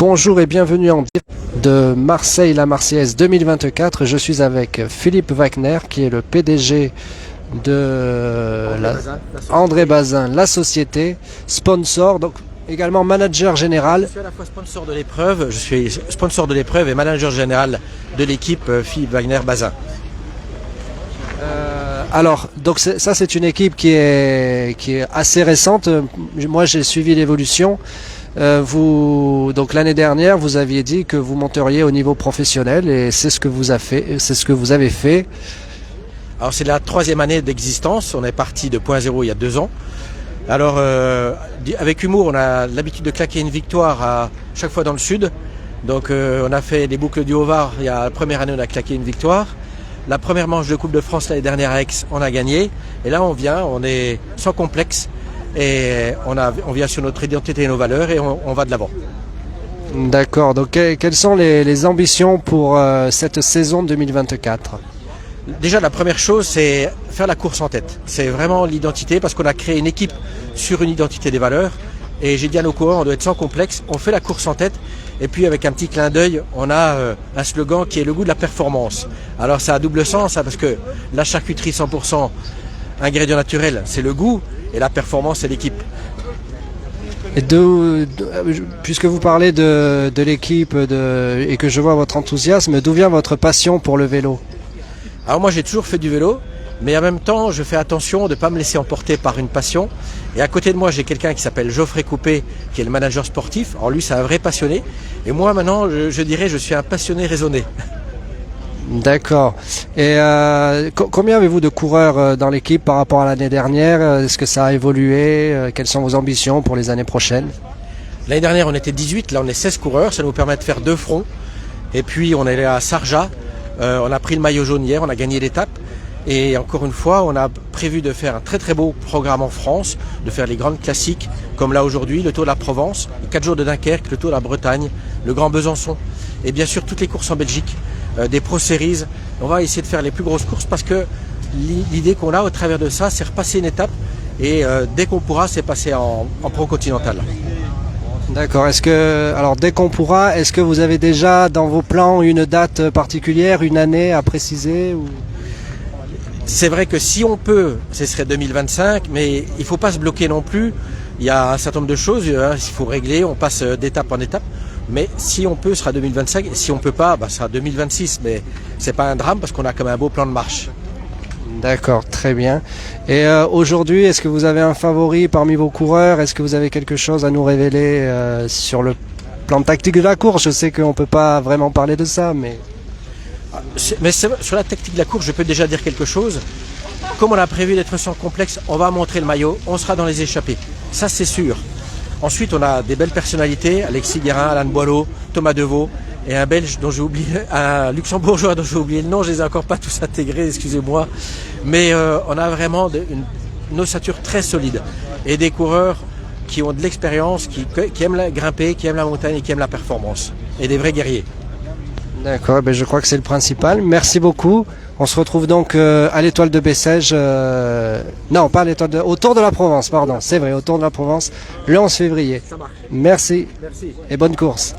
Bonjour et bienvenue en direct de Marseille la Marseillaise 2024. Je suis avec Philippe Wagner qui est le PDG de André Bazin, la société, sponsor, donc également manager général. Je suis à la fois sponsor de l'épreuve, je suis sponsor de l'épreuve et manager général de l'équipe Philippe Wagner Bazin. Alors, donc ça c'est une équipe qui est assez récente. Moi j'ai suivi l'évolution. Donc l'année dernière, vous aviez dit que vous monteriez au niveau professionnel et c'est ce que vous avez fait. Alors c'est la 3e année d'existence. On est parti de 0.0 il y a 2 ans. Alors avec humour, on a l'habitude de claquer une victoire à chaque fois dans le sud. Donc on a fait les boucles du Haut-Var. Il y a la première année, on a claqué une victoire. La première manche de Coupe de France l'année dernière à Aix, on a gagné. Et là, on est sans complexe. Et on vient sur notre identité et nos valeurs et on va de l'avant. D'accord. Donc, quelles sont les ambitions pour cette saison 2024 ? Déjà, la première chose, c'est faire la course en tête. C'est vraiment l'identité parce qu'on a créé une équipe sur une identité des valeurs. Et j'ai dit à nos coureurs, on doit être sans complexe. On fait la course en tête. Et puis avec un petit clin d'œil, on a un slogan qui est le goût de la performance. Alors ça a double sens parce que la charcuterie 100% ingrédients naturels, c'est le goût et la performance, c'est l'équipe. Et puisque vous parlez de l'équipe et que je vois votre enthousiasme, d'où vient votre passion pour le vélo ? Alors moi j'ai toujours fait du vélo, mais en même temps je fais attention de ne pas me laisser emporter par une passion. Et à côté de moi j'ai quelqu'un qui s'appelle Geoffrey Coupé, qui est le manager sportif. Alors lui c'est un vrai passionné. Et moi maintenant je dirais je suis un passionné raisonné. D'accord. Et combien avez-vous de coureurs dans l'équipe par rapport à l'année dernière ? Est-ce que ça a évolué ? Quelles sont vos ambitions pour les années prochaines ? L'année dernière on était 18, là on est 16 coureurs. Ça nous permet de faire 2 fronts. Et puis on est allé à Sarja. On a pris le maillot jaune hier, on a gagné l'étape. Et encore une fois, on a prévu de faire un très très beau programme en France, de faire les grandes classiques, comme là aujourd'hui, le Tour de la Provence, les 4 jours de Dunkerque, le Tour de la Bretagne, le Grand Besançon, et bien sûr toutes les courses en Belgique, des Pro Series. On va essayer de faire les plus grosses courses parce que l'idée qu'on a au travers de ça, c'est repasser une étape et dès qu'on pourra, c'est passer en Pro Continental. D'accord. Alors dès qu'on pourra, est-ce que vous avez déjà dans vos plans une date particulière, une année à préciser ou... C'est vrai que si on peut, ce serait 2025, mais il ne faut pas se bloquer non plus. Il y a un certain nombre de choses, il faut régler, on passe d'étape en étape. Mais si on peut, ce sera 2025. Et si on ne peut pas, ce sera 2026. Mais ce n'est pas un drame parce qu'on a quand même un beau plan de marche. D'accord, très bien. Et aujourd'hui, est-ce que vous avez un favori parmi vos coureurs ? Est-ce que vous avez quelque chose à nous révéler sur le plan tactique de la course ? Je sais qu'on ne peut pas vraiment parler de ça, mais... Mais sur la tactique de la course, je peux déjà dire quelque chose. Comme on a prévu d'être sans complexe, on va montrer le maillot, on sera dans les échappées. Ça, c'est sûr. Ensuite, on a des belles personnalités, Alexis Guérin, Alain Boileau, Thomas Deveau, et un Belge dont j'ai oublié, un Luxembourgeois dont j'ai oublié le nom, je les ai encore pas tous intégrés, excusez-moi. Mais on a vraiment une ossature très solide. Et des coureurs qui ont de l'expérience, qui aiment grimper, qui aiment la montagne et qui aiment la performance. Et des vrais guerriers. D'accord, je crois que c'est le principal. Merci beaucoup. On se retrouve donc à l'Étoile de Bessèges. Non, pas à l'Étoile au Tour de la Provence, pardon. C'est vrai, au Tour de la Provence, le 11 février. Ça marche. Merci. Merci. Et bonne course.